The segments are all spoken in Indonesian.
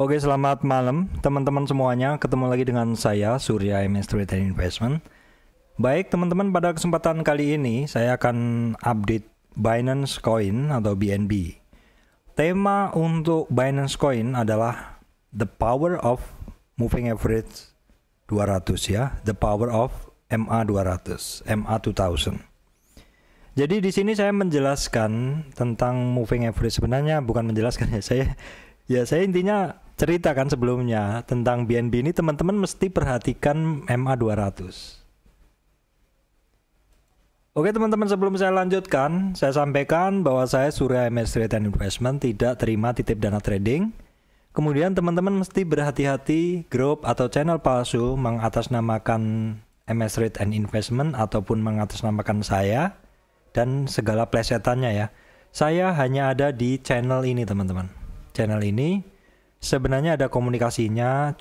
Oke, selamat malam teman-teman semuanya. Ketemu lagi dengan saya, Surya MS Trade and Investment. Baik teman-teman, pada kesempatan kali ini saya akan update Binance Coin atau BNB. Tema untuk Binance Coin adalah The Power of Moving Average 200 ya, The Power of MA200, MA2000. Jadi di sini saya menjelaskan tentang moving average. Sebenarnya bukan menjelaskan ya, saya intinya ceritakan sebelumnya tentang BNB ini. Teman-teman mesti perhatikan MA200. Oke teman-teman, sebelum saya lanjutkan, saya sampaikan bahwa saya Surya MS Trade and Investment tidak terima titip dana trading. Kemudian teman-teman mesti berhati-hati grup atau channel palsu mengatasnamakan MS Trade and Investment ataupun mengatasnamakan saya dan segala plesetannya ya. Saya hanya ada di channel ini teman-teman. Channel ini sebenarnya ada komunikasinya,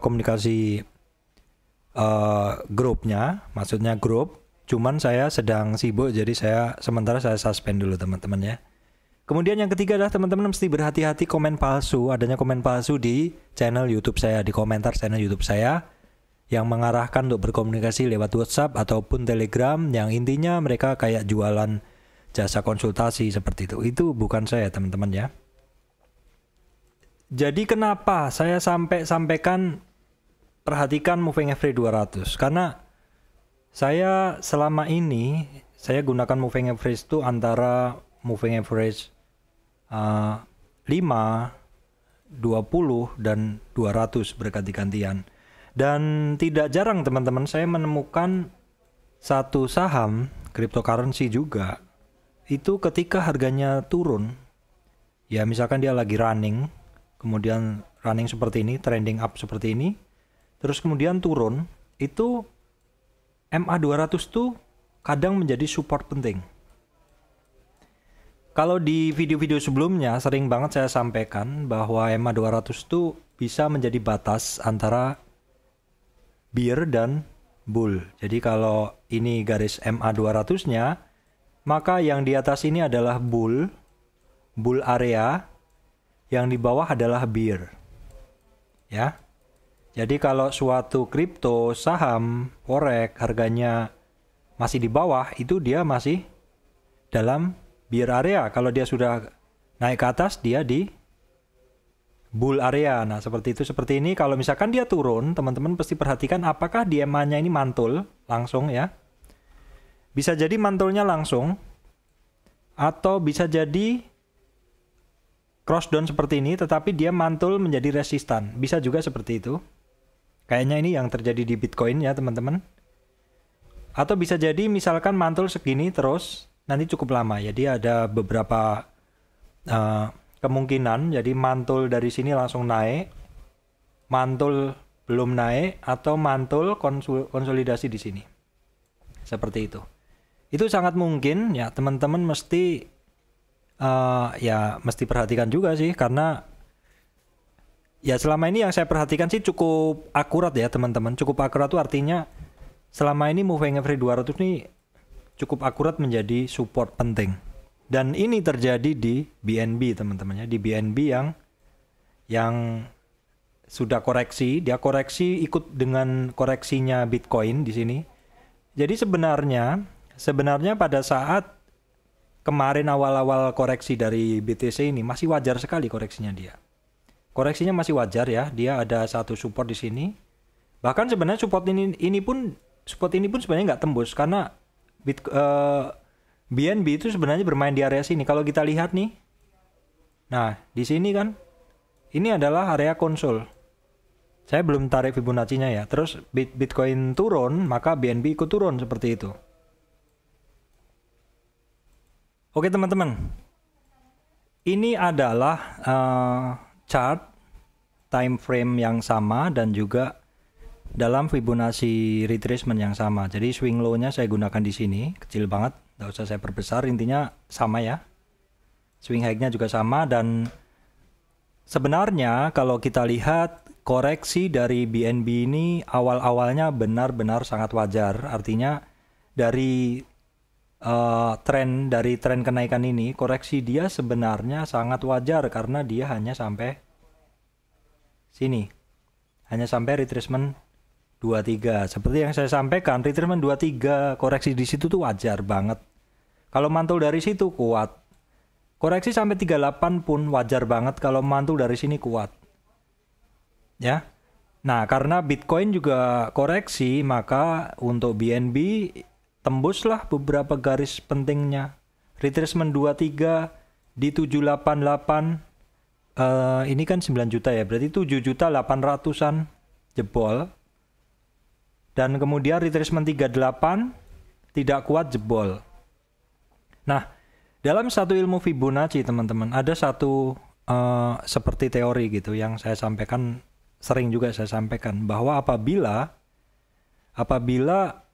komunikasi grupnya, maksudnya grup. Cuman saya sedang sibuk, jadi sementara saya suspend dulu teman-teman ya. Kemudian yang ketiga adalah teman-teman mesti berhati-hati komen palsu. Adanya komen palsu di channel YouTube saya, di komentar channel YouTube saya, yang mengarahkan untuk berkomunikasi lewat WhatsApp ataupun Telegram, yang intinya mereka kayak jualan jasa konsultasi seperti itu. Itu bukan saya teman-teman ya. Jadi kenapa saya sampaikan perhatikan moving average 200? Karena saya selama ini saya gunakan moving average itu antara moving average 5, 20 dan 200 berganti-gantian. Dan tidak jarang teman-teman saya menemukan satu saham cryptocurrency juga itu ketika harganya turun, ya misalkan dia lagi running, kemudian running seperti ini, trending up seperti ini, terus kemudian turun, itu MA200 tuh kadang menjadi support penting. Kalau di video-video sebelumnya sering banget saya sampaikan bahwa MA200 tuh bisa menjadi batas antara bear dan bull. Jadi kalau ini garis MA200-nya, maka yang di atas ini adalah bull area, yang di bawah adalah bear. Ya. Jadi kalau suatu kripto, saham, forex harganya masih di bawah, itu dia masih dalam bear area. Kalau dia sudah naik ke atas, dia di bull area. Nah seperti itu, seperti ini. Kalau misalkan dia turun, teman-teman pasti perhatikan apakah di EMA-nya ini mantul langsung ya. Bisa jadi mantulnya langsung, atau bisa jadi cross down seperti ini tetapi dia mantul menjadi resistan. Bisa juga seperti itu. Kayaknya ini yang terjadi di Bitcoin ya teman-teman. Atau bisa jadi misalkan mantul segini terus nanti cukup lama. Jadi ada beberapa kemungkinan, jadi mantul dari sini langsung naik, mantul belum naik, atau mantul konsolidasi di sini. Seperti itu. Itu sangat mungkin ya, teman-teman mesti mesti perhatikan juga sih, karena ya selama ini yang saya perhatikan sih cukup akurat ya teman-teman. Cukup akurat tuh artinya selama ini moving average 200 ini cukup akurat menjadi support penting. Dan ini terjadi di BNB teman-teman ya, di BNB yang sudah koreksi, dia koreksi ikut dengan koreksinya Bitcoin di sini. Jadi sebenarnya pada saat kemarin awal-awal koreksi dari BTC ini masih wajar sekali koreksinya dia. Koreksinya masih wajar ya, dia ada satu support di sini. Bahkan sebenarnya support ini pun sebenarnya nggak tembus karena BNB itu sebenarnya bermain di area sini. Kalau kita lihat nih, nah di sini kan, ini adalah area konsol. Saya belum tarik Fibonacci-nya ya. Terus Bitcoin turun, maka BNB ikut turun seperti itu. Oke teman-teman, ini adalah chart time frame yang sama dan juga dalam Fibonacci retracement yang sama. Jadi swing low-nya saya gunakan di sini, kecil banget. Nggak usah saya perbesar, intinya sama ya. Swing high-nya juga sama, dan sebenarnya kalau kita lihat koreksi dari BNB ini awal-awalnya benar-benar sangat wajar. Artinya dari tren kenaikan ini, koreksi dia sebenarnya sangat wajar karena dia hanya sampai sini. Hanya sampai retracement 23. Seperti yang saya sampaikan, retracement 23 koreksi di situ tuh wajar banget. Kalau mantul dari situ kuat. Koreksi sampai 38 pun wajar banget kalau mantul dari sini kuat. Ya. Nah, karena Bitcoin juga koreksi, maka untuk BNB tembuslah beberapa garis pentingnya. Retracement 23 di 788, ini kan 9 juta ya, berarti 7.800.000-an jebol. Dan kemudian retracement 38 tidak kuat, jebol. Nah, dalam satu ilmu Fibonacci teman-teman, ada satu seperti teori gitu yang saya sampaikan, sering juga saya sampaikan, bahwa apabila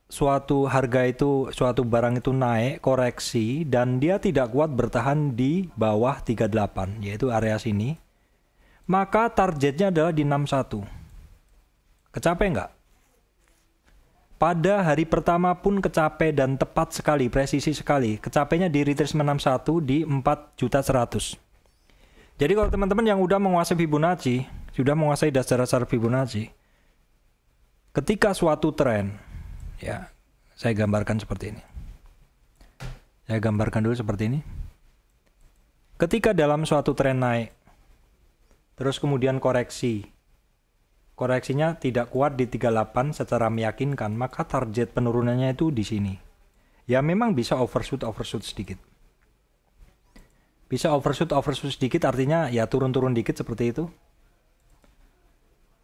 suatu harga itu, suatu barang itu naik, koreksi, dan dia tidak kuat bertahan di bawah 38, yaitu area sini, maka targetnya adalah di 61. Kecapai nggak? Pada hari pertama pun kecapai dan tepat sekali, presisi sekali. Kecapainya di retracement 61 di 4.100.000. Jadi kalau teman-teman yang udah menguasai Fibonacci, sudah menguasai dasar-dasar Fibonacci, ketika suatu tren, ya, saya gambarkan seperti ini. Saya gambarkan dulu seperti ini. Ketika dalam suatu tren naik, terus kemudian koreksinya tidak kuat di 38 secara meyakinkan, maka target penurunannya itu di sini. Ya memang bisa overshoot sedikit. Bisa overshoot sedikit artinya ya turun-turun dikit seperti itu.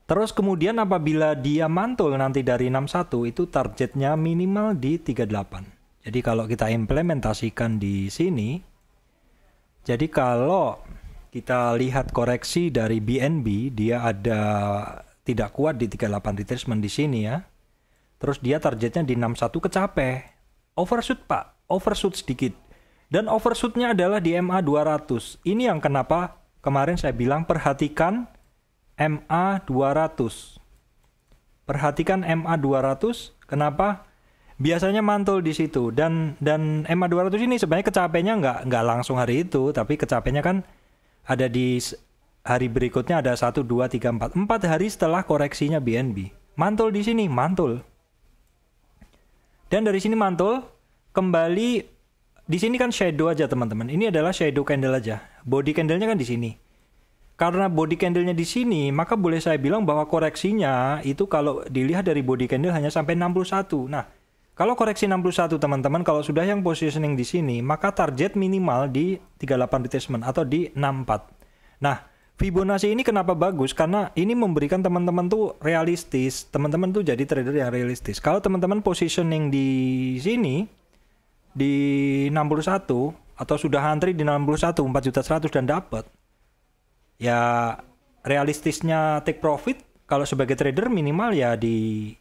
Terus kemudian apabila dia mantul nanti dari 61, itu targetnya minimal di 38. Jadi kalau kita implementasikan di sini, jadi kalau kita lihat koreksi dari BNB, dia ada tidak kuat di 38 retracement di sini ya. Terus dia targetnya di 61 kecapai. Overshoot Pak, overshoot sedikit. Dan overshootnya adalah di MA 200. Ini yang kenapa kemarin saya bilang perhatikan MA 200. Perhatikan MA 200, kenapa? Biasanya mantul di situ. Dan MA 200 ini sebenarnya kecapainya nggak langsung hari itu, tapi kecapainya kan ada di hari berikutnya, ada 1, 2, 3, 4. 4 hari setelah koreksinya BNB. Mantul di sini, mantul. Dan dari sini mantul, kembali, di sini kan shadow aja teman-teman. Ini adalah shadow candle aja. Body candlenya kan di sini. Karena body candlenya di sini, maka boleh saya bilang bahwa koreksinya itu kalau dilihat dari body candle hanya sampai 61. Nah, kalau koreksi 61 teman-teman, kalau sudah yang positioning di sini, maka target minimal di 38 retracement atau di 64. Nah, Fibonacci ini kenapa bagus? Karena ini memberikan teman-teman tuh realistis. Teman-teman tuh jadi trader yang realistis. Kalau teman-teman positioning di sini di 61 atau sudah antri di 61 4.100.000 dan dapat, ya realistisnya take profit kalau sebagai trader minimal ya di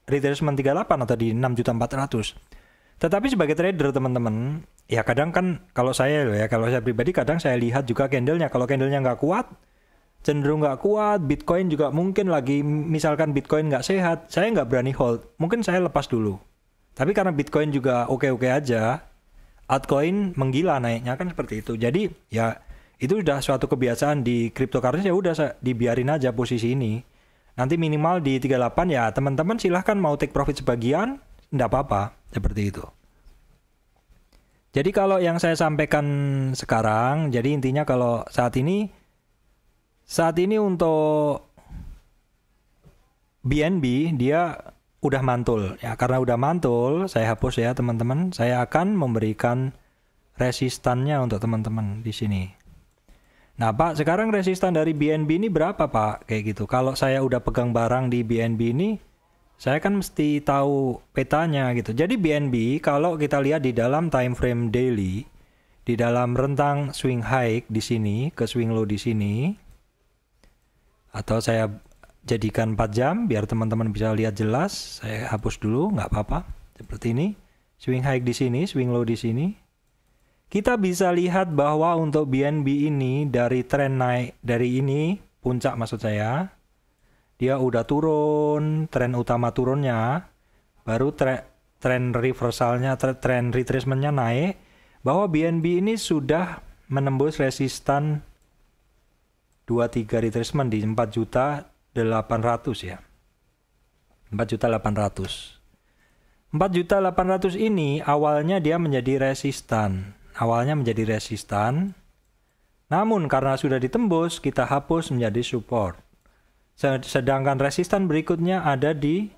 retracement 38 atau di 6.400.000. Tetapi sebagai trader teman-teman, ya kadang kan kalau saya pribadi kadang saya lihat juga candlenya. Kalau candlenya nggak kuat, cenderung nggak kuat, Bitcoin juga mungkin lagi, misalkan Bitcoin nggak sehat, saya nggak berani hold. Mungkin saya lepas dulu. Tapi karena Bitcoin juga oke-oke aja, altcoin menggila naiknya kan seperti itu. Jadi ya itu udah suatu kebiasaan di cryptocurrency, ya udah dibiarin aja posisi ini. Nanti minimal di 38 ya teman-teman silahkan mau take profit sebagian, enggak apa-apa, seperti itu. Jadi kalau yang saya sampaikan sekarang, jadi intinya kalau saat ini untuk BNB dia udah mantul. Ya karena udah mantul, saya hapus ya teman-teman. Saya akan memberikan resistannya untuk teman-teman di sini. Nah Pak, sekarang resistan dari BNB ini berapa Pak? Kayak gitu. Kalau saya udah pegang barang di BNB ini, saya kan mesti tahu petanya gitu. Jadi BNB kalau kita lihat di dalam time frame daily, di dalam rentang swing high di sini ke swing low di sini, atau saya jadikan 4 jam biar teman-teman bisa lihat jelas. Saya hapus dulu, nggak apa-apa. Seperti ini, swing high di sini, swing low di sini. Kita bisa lihat bahwa untuk BNB ini dari tren naik dari ini puncak maksud saya. Dia udah turun, tren utama turunnya, baru tren reversalnya, tren retracementnya naik, bahwa BNB ini sudah menembus resistan 23 retracement di 4.800.000 ya. 4.800.000. 4.800.000 ini awalnya dia menjadi resistan. Namun karena sudah ditembus, kita hapus menjadi support. Sedangkan resistan berikutnya ada di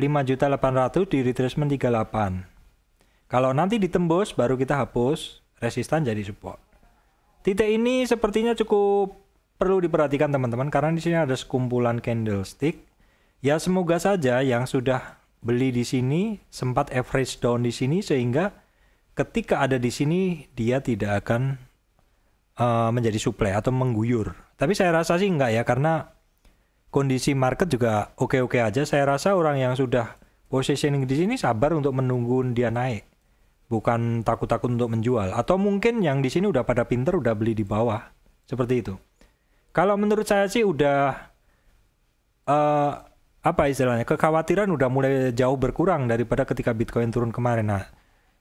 5.800.000 di retracement 38. Kalau nanti ditembus baru kita hapus, resistan jadi support. Titik ini sepertinya cukup perlu diperhatikan teman-teman, karena di sini ada sekumpulan candlestick. Ya semoga saja yang sudah beli di sini sempat average down di sini, sehingga ketika ada di sini dia tidak akan menjadi supply atau mengguyur. Tapi saya rasa sih enggak ya, karena kondisi market juga oke-oke aja. Saya rasa orang yang sudah positioning di sini sabar untuk menunggu dia naik, bukan takut-takut untuk menjual. Atau mungkin yang di sini udah pada pinter, udah beli di bawah, seperti itu. Kalau menurut saya sih udah apa istilahnya, kekhawatiran udah mulai jauh berkurang daripada ketika Bitcoin turun kemarin. Nah,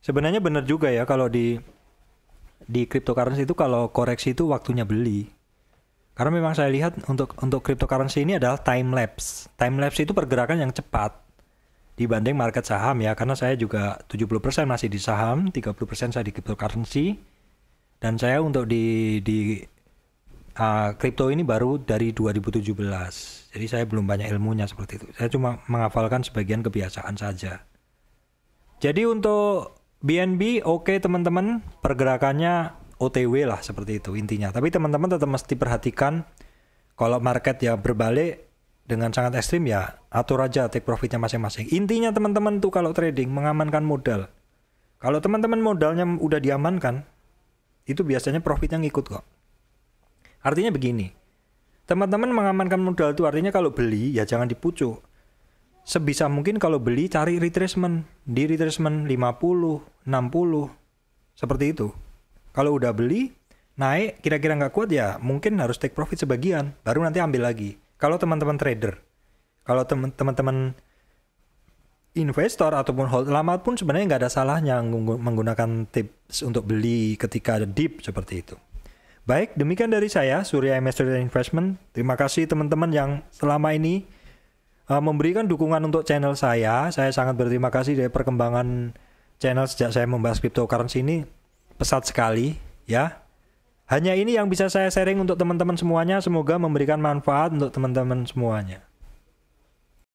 sebenarnya benar juga ya, kalau di cryptocurrency itu kalau koreksi itu waktunya beli. Karena memang saya lihat untuk cryptocurrency ini adalah time lapse. Time lapse itu pergerakan yang cepat dibanding market saham ya, karena saya juga 70% masih di saham, 30% saya di cryptocurrency. Dan saya untuk di crypto ini baru dari 2017. Jadi saya belum banyak ilmunya seperti itu. Saya cuma menghafalkan sebagian kebiasaan saja. Jadi untuk BNB oke teman-teman, pergerakannya OTW lah seperti itu intinya. Tapi teman-teman tetap mesti perhatikan kalau market ya berbalik dengan sangat ekstrim, ya atur aja take profitnya masing-masing. Intinya teman-teman tuh kalau trading mengamankan modal. Kalau teman-teman modalnya udah diamankan, itu biasanya profitnya ngikut kok. Artinya begini, teman-teman mengamankan modal itu artinya kalau beli ya jangan dipucuk. Sebisa mungkin kalau beli cari retracement, di retracement 50, 60, seperti itu. Kalau udah beli, naik kira-kira nggak kuat ya mungkin harus take profit sebagian, baru nanti ambil lagi. Kalau teman-teman trader, kalau teman-teman investor ataupun hold lama pun sebenarnya nggak ada salahnya menggunakan tips untuk beli ketika ada dip seperti itu. Baik, demikian dari saya, Surya MS Trader Investment. Terima kasih teman-teman yang selama ini memberikan dukungan untuk channel saya. Saya sangat berterima kasih dari perkembangan channel sejak saya membahas cryptocurrency ini. Pesat sekali ya. Hanya ini yang bisa saya sharing untuk teman-teman semuanya. Semoga memberikan manfaat untuk teman-teman semuanya.